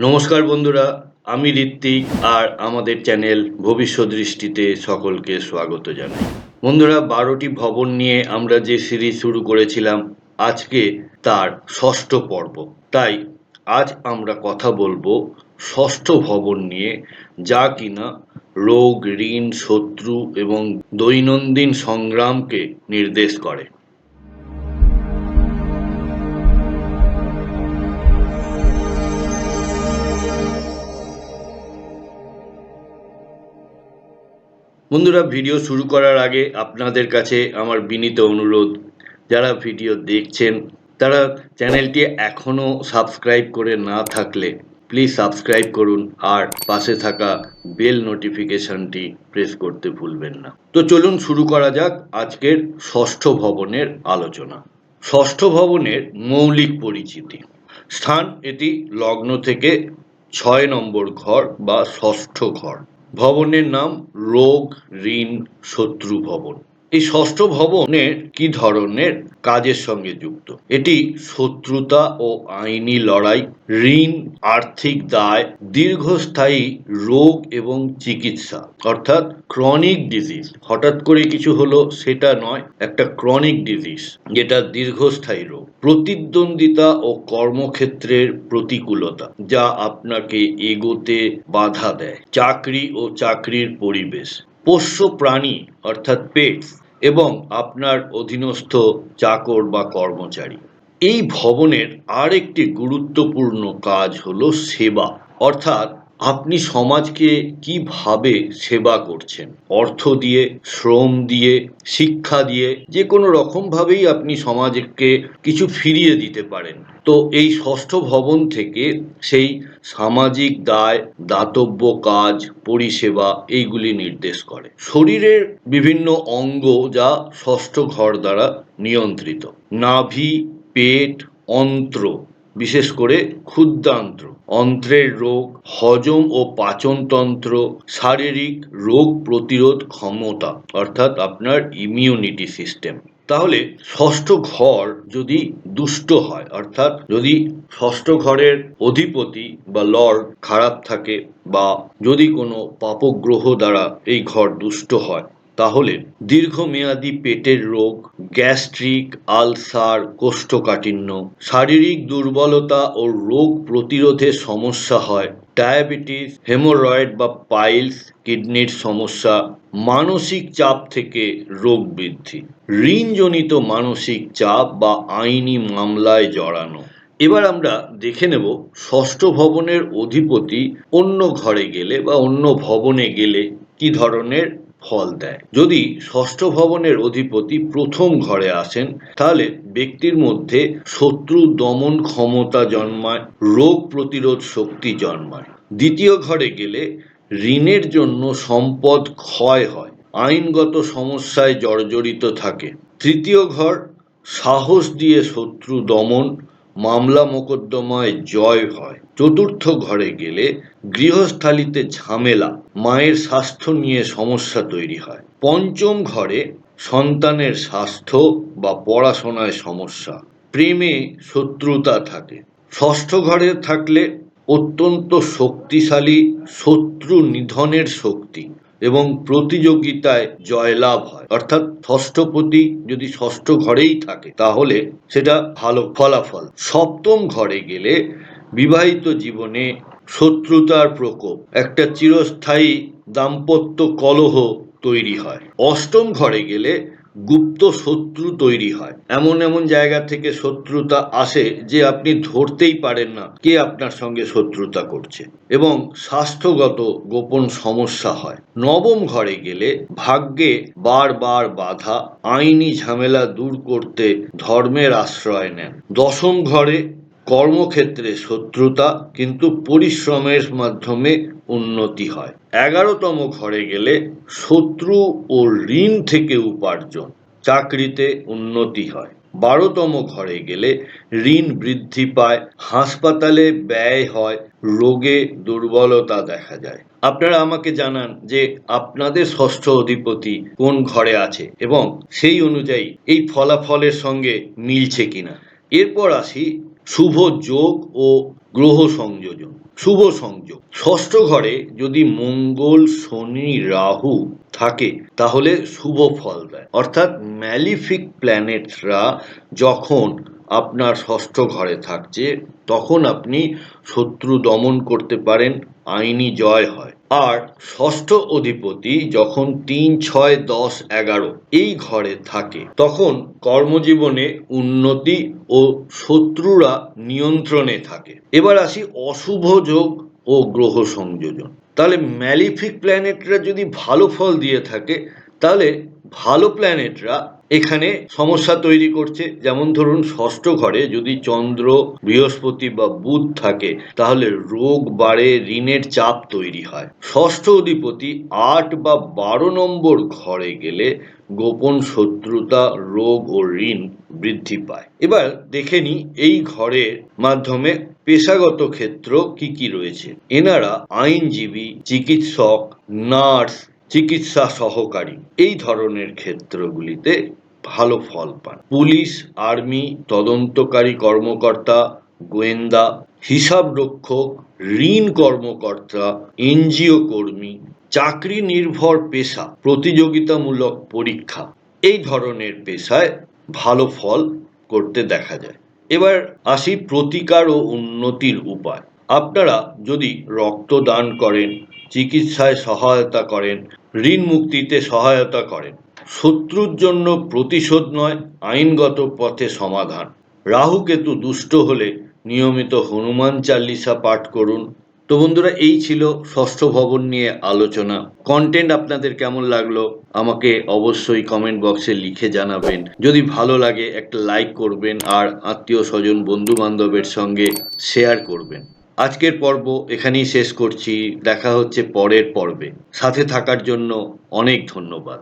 নমস্কার বন্ধুরা, আমি ঋত্বিক আর আমাদের চ্যানেল ভবিষ্যৎ দৃষ্টিতে সকলকে স্বাগত জানাই। বন্ধুরা, 12টি ভবন নিয়ে আমরা যে সিরিজ শুরু করেছিলাম, আজকে তার ষষ্ঠ পর্ব। তাই আজ আমরা কথা বলবো ষষ্ঠ ভবন নিয়ে, যা কিনা রোগ, ঋণ, শত্রু এবং দৈনন্দিন সংগ্রামকে নির্দেশ করে। বন্ধুরা, ভিডিও শুরু করার আগে আপনাদের কাছে আমার বিনীত অনুরোধ, যারা ভিডিও দেখছেন তারা চ্যানেলটি এখনও সাবস্ক্রাইব করে না থাকলে প্লিজ সাবস্ক্রাইব করুন আর পাশে থাকা বেল নোটিফিকেশনটি প্রেস করতে ভুলবেন না। তো চলুন শুরু করা যাক আজকের ষষ্ঠ ভবনের আলোচনা। ষষ্ঠ ভবনের মৌলিক পরিচিতি। স্থান: এটি লগ্ন থেকে 6 নম্বর ঘর বা ষষ্ঠ ঘর। ভবনের নাম রোগ, ঋণ, শত্রু ভবন। এই ষষ্ঠ ভবনের কি ধরনের কাজের সঙ্গে যুক্ত? এটি শত্রুতা ও আইনি লড়াই, ঋণ, আর্থিক দায়, দীর্ঘস্থায়ী রোগ এবং চিকিৎসা, অর্থাৎ ক্রনিক ডিজিজ। হঠাৎ করে কিছু হলো সেটা নয়, একটা ক্রনিক ডিজিজ যেটা দীর্ঘস্থায়ী রোগ। প্রতিদ্বন্দ্বিতা ও কর্মক্ষেত্রের প্রতিকূলতা, যা আপনাকে এগোতে বাধা দেয়। চাকরি ও চাকরির পরিবেশ। পোষ্য প্রাণী অর্থাৎ পেটস এবং আপনার অধীনস্থ চাকর বা কর্মচারী। এই ভবনের আরেকটি গুরুত্বপূর্ণ কাজ হলো সেবা, অর্থাৎ আপনি সমাজকে কিভাবে সেবা করছেন। অর্থ দিয়ে, শ্রম দিয়ে, শিক্ষা দিয়ে, যে কোনো রকমভাবেই আপনি সমাজকে কিছু ফিরিয়ে দিতে পারেন। তো এই ষষ্ঠ ভবন থেকে সেই সামাজিক দায়, দাতব্য কাজ, পরিষেবা এইগুলি নির্দেশ করে। শরীরের বিভিন্ন অঙ্গ যা ষষ্ঠ ঘর দ্বারা নিয়ন্ত্রিত। নাভি, পেট, অন্ত্র, বিশেষ করে ক্ষুদ্রান্ত্র, অন্ত্রের রোগ, হজম ও পাচনতন্ত্র, শারীরিক রোগ প্রতিরোধ ক্ষমতা, অর্থাৎ আপনার ইমিউনিটি সিস্টেম। তাহলে ষষ্ঠ ঘর যদি দুষ্ট হয়, অর্থাৎ যদি ষষ্ঠ ঘরের অধিপতি বা লর্ড খারাপ থাকে, বা যদি কোনো পাপগ্রহ দ্বারা এই ঘর দুষ্ট হয়, তাহলে দীর্ঘমেয়াদী পেটের রোগ, গ্যাস্ট্রিক, আলসার, কোষ্ঠকাঠিন্য, শারীরিক দুর্বলতা ও রোগ প্রতিরোধের সমস্যা হয়। ডায়াবেটিস, হেমোরয়েড বা পাইলস, কিডনির সমস্যা, মানসিক চাপ থেকে রোগ বৃদ্ধি, ঋণজনিত মানসিক চাপ বা আইনি মামলায় জড়ানো। এবার আমরা দেখে নেব ষষ্ঠ ভবনের অধিপতি অন্য ঘরে গেলে বা অন্য ভবনে গেলে কি ধরনের ফল দেয়। যদি ষষ্ঠ ভবনের অধিপতি প্রথম ঘরে আসেন, তাহলে ব্যক্তির মধ্যে শত্রু দমন ক্ষমতা জন্মায়, রোগ প্রতিরোধ শক্তি জন্মায়। দ্বিতীয় ঘরে গেলে ঋণের জন্য সম্পদ ক্ষয় হয়, আইনগত সমস্যায় জর্জরিত থাকে। তৃতীয় ঘর সাহস দিয়ে শত্রু দমন, মামলা মোকদ্দমায় জয় হয়। চতুর্থ ঘরে গেলে গৃহস্থালিতে ঝামেলা, মায়ের স্বাস্থ্য নিয়ে সমস্যা তৈরি হয়। পঞ্চম ঘরে সন্তানের স্বাস্থ্য বা পড়াশোনায় সমস্যা, প্রেমে শত্রুতা থাকে। ষষ্ঠ ঘরে থাকলে অত্যন্ত শক্তিশালী শত্রু নিধনের শক্তি এবং প্রতিযোগিতায় জয়লাভ হয়, অর্থাৎ ষষ্ঠপতি যদি ষষ্ঠ ঘরেই থাকে তাহলে সেটা ভালো ফলাফল। সপ্তম ঘরে গেলে বিবাহিত জীবনে শত্রুতার প্রকোপ, একটা চিরস্থায়ী দাম্পত্য কলহ তৈরি হয়। অষ্টম ঘরে গেলে গুপ্ত শত্রু তৈরি হয়, এমন এমন জায়গা থেকে শত্রুতা আসে যে আপনি ধরতেই পারেন না কে আপনার সঙ্গে শত্রুতা করছে, এবং স্বাস্থ্যগত গোপন সমস্যা হয়। নবম ঘরে গেলে ভাগ্যে বারবার বাধা, আইনি ঝামেলা দূর করতে ধর্মের আশ্রয় নেন। দশম ঘরে কর্মক্ষেত্রে শত্রুতা, কিন্তু পরিশ্রমের মাধ্যমে উন্নতি হয়। 11তম ঘরে গেলে শত্রু ও ঋণ থেকে উপার্জন, চাকরিতে উন্নতি হয়। 12তম ঘরে গেলে ঋণ বৃদ্ধি পায়, হাসপাতালে ব্যয় হয়, রোগে দুর্বলতা দেখা যায়। আপনারা আমাকে জানান যে আপনাদের ষষ্ঠ অধিপতি কোন ঘরে আছে এবং সেই অনুযায়ী এই ফলাফলের সঙ্গে মিলছে কিনা। এরপর আসি শুভ যোগ ও গ্রহ সংযোজন, শুভ সংযোগ। ষষ্ঠ ঘরে যদি মঙ্গল, শনি, রাহু থাকে তাহলে শুভ ফল দেয়। অর্থাৎ ম্যালিফিক প্ল্যানেটরা যখন আপনার ষষ্ঠ ঘরে থাকছে তখন আপনি শত্রু দমন করতে পারেন, আইনি জয় হয়। আর ষষ্ঠ অধিপতি যখন 3, 6, 10, 11 এই ঘরে থাকে তখন কর্মজীবনে উন্নতি ও শত্রুরা নিয়ন্ত্রণে থাকে। এবার আসি অশুভ যোগ ও গ্রহ সংযোজন। তাহলে ম্যালিফিক প্ল্যানেটরা যদি ভালো ফল দিয়ে থাকে তাহলে ভালো প্ল্যানেটরা এখানে সমস্যা তৈরি করছে। যেমন ধরুন ষষ্ঠ ঘরে যদি চন্দ্র, বৃহস্পতি বা বুধ থাকে তাহলে রোগ বাড়ে, ঋণের চাপ তৈরি হয়। ষষ্ঠ অধিপতি 8 বা 12 নম্বর ঘরে গেলে গোপন শত্রুতা, রোগ ও ঋণ বৃদ্ধি পায়। এবার দেখে নি এই ঘরের মাধ্যমে পেশাগত ক্ষেত্র কি কি রয়েছে। এনারা আইনজীবী, চিকিৎসক, নার্স, চিকিৎসা সহকারী এই ধরনের ক্ষেত্রগুলিতে ভালো ফল পান। পুলিশ, আর্মি, তদন্তকারী কর্মকর্তা, গোয়েন্দা, হিসাব রক্ষক, ঋণ কর্মকর্তা, এনজিও কর্মী, চাকরি নির্ভর পেশা, প্রতিযোগিতামূলক পরীক্ষা এই ধরনের পেশায় ভালো ফল করতে দেখা যায়। এবার আসি প্রতিকার ও উন্নতির উপায়। আপনারা যদি রক্তদান করেন, চিকিৎসায় সহায়তা করেন, ঋণ মুক্তিতে সহায়তা করেন, শত্রুর জন্য প্রতিশোধ নয়, আইনগত পথে সমাধান। রাহু কেতু দুষ্ট হলে নিয়মিত হনুমান চালিসা পাঠ করুন। তো বন্ধুরা, এই ছিল ষষ্ঠ ভবন নিয়ে আলোচনা। কন্টেন্ট আপনাদের কেমন লাগলো আমাকে অবশ্যই কমেন্ট বক্সে লিখে জানাবেন। যদি ভালো লাগে একটা লাইক করবেন আর আত্মীয় স্বজন, বন্ধু বান্ধবের সঙ্গে শেয়ার করবেন। আজকের পর্ব এখানেই শেষ করছি। দেখা হচ্ছে পরের পর্বে। সাথে থাকার জন্য অনেক ধন্যবাদ।